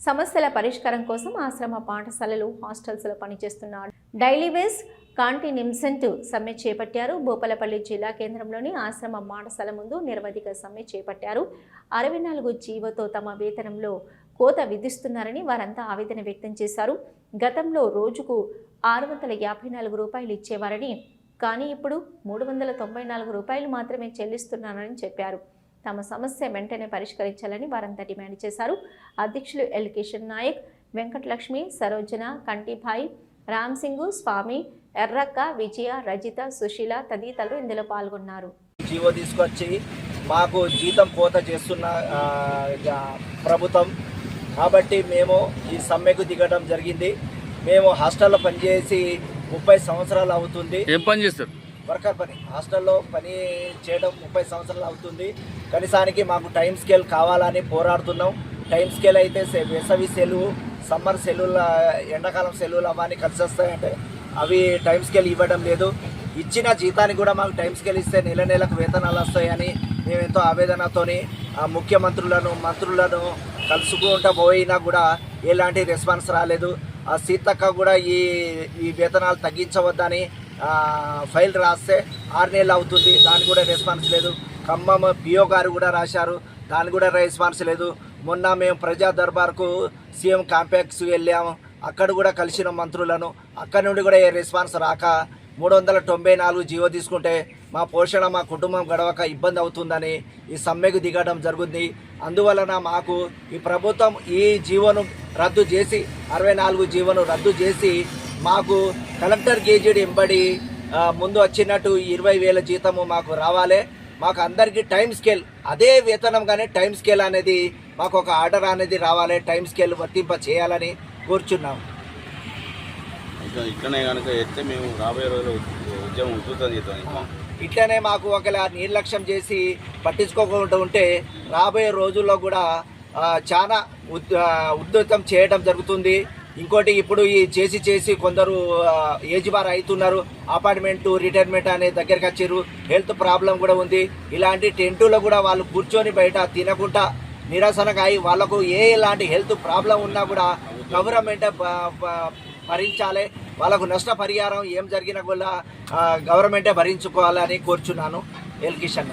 సమస్యల పరిష్కారం కోసం ఆశ్రమ పాఠశాలలు హాస్టల్స్లో పనిచేస్తున్న డైలీ వేస్ కాంటినిమ్సెంట్ సమ్మె చేపట్టారు. భూపాలపల్లి జిల్లా కేంద్రంలోని ఆశ్రమ పాఠశాల ముందు నిరవధిక సమ్మె చేపట్టారు. 64 జీవోతో తమ వేతనంలో కోత విధిస్తున్నారని వారంతా ఆవేదన వ్యక్తం చేశారు. గతంలో రోజుకు 654 రూపాయలు ఇచ్చేవారని, కానీ ఇప్పుడు 394 రూపాయలు మాత్రమే చెల్లిస్తున్నారని చెప్పారు. తమ సమస్య వెంటనే పరిష్కరించాలని వారంతా డిమాండ్ చేశారు. అధ్యక్షులు ఎల్ కిషన్ నాయక్, వెంకటలక్ష్మి, సరోజన, కంటిభాయ్, రామ్ సింగ్, స్వామి, ఎర్రక్క, విజయ, రజిత, సుశీల తదితరులు ఇందులో పాల్గొన్నారు. జీవో తీసుకొచ్చి మాకు జీతం కోత చేస్తున్న ప్రభుత్వం కాబట్టి మేము ఈ సమ్మెకు దిగడం జరిగింది. మేము హాస్టల్లో పనిచేసి 30 సంవత్సరాలు అవుతుంది. ఏం పని చేస్తారు? వర్కర్ పని. హాస్టల్లో పని చేయడం 30 సంవత్సరాలు అవుతుంది. కనీసానికి మాకు టైం స్కేల్ కావాలని పోరాడుతున్నాం. టైం స్కేల్ అయితే వేసవి సెలవు, సమ్మర్ సెలవుల, ఎండాకాలం సెలవులు అవన్నీ కలిసి వస్తాయంటే అవి టైం స్కేల్ ఇవ్వడం లేదు. ఇచ్చిన జీతానికి కూడా మాకు టైం స్కేల్ ఇస్తే నెలకు వేతనాలు వస్తాయని మేము ఎంతో ఆవేదనతోని ముఖ్యమంత్రులను, మంత్రులను కలుసుకుంటూ పోయినా కూడా ఎలాంటి రెస్పాన్స్ రాలేదు. ఆ సీతక్క కూడా ఈ వేతనాలు తగ్గించవద్దని ఫైల్ రాస్తే 6 నెలలు అవుతుంది, దానికి కూడా రెస్పాన్స్ లేదు. ఖమ్మం పిఓ గారు కూడా రాశారు, దానికి కూడా రెస్పాన్స్ లేదు. మొన్న మేము ప్రజా దర్బార్కు సీఎం కాంప్లెక్స్ వెళ్ళాము, అక్కడ కూడా కలిసిన మంత్రులను, అక్కడి నుండి కూడా ఏ రెస్పాన్స్ రాక 394 జీవో తీసుకుంటే మా పోషణ, మా కుటుంబం గడవక ఇబ్బంది అవుతుందని ఈ సమ్మెకు దిగడం జరుగుతుంది. అందువలన మాకు ఈ ప్రభుత్వం ఈ జీవోను రద్దు చేసి 64 జీవోను రద్దు చేసి మాకు కలెక్టర్ గేజెడ్ ఎంబడి ముందు వచ్చినట్టు 20,000 జీతము మాకు రావాలి. మాకు అందరికీ టైం స్కేల్ అదే వేతనం, కానీ టైం స్కేల్ అనేది మాకు ఒక ఆర్డర్ అనేది రావాలి. టైం స్కేల్ వర్తింప చేయాలని కోరుచున్నాం. ఇట్లనే కనుక అయితే మేము రాబోయే రోజులు ఉద్యమం ఉంటుంది. ఇట్లనే మాకు ఒకవేళ నిర్లక్ష్యం చేసి పట్టించుకోకుండా ఉంటే రాబోయే రోజుల్లో కూడా చాలా ఉధృతం చేయడం జరుగుతుంది. ఇంకోటి, ఇప్పుడు ఈ చేసి కొందరు ఏజ్ బార్ అవుతున్నారు, అపార్ట్మెంటు రిటైర్మెంట్ అనే దగ్గరికి వచ్చారు, హెల్త్ ప్రాబ్లం కూడా ఉంది. ఇలాంటి టెంటులో కూడా వాళ్ళు కూర్చొని బయట తినకుండా నిరసనగా అయి వాళ్ళకు ఎలాంటి హెల్త్ ప్రాబ్లం ఉన్నా కూడా గవర్నమెంట్ భరించాలి. వాళ్ళకు నష్టపరిహారం ఏం జరిగినా కూడా గవర్నమెంటే భరించుకోవాలని కోరుచున్నాను. ఎల్ కిషన్.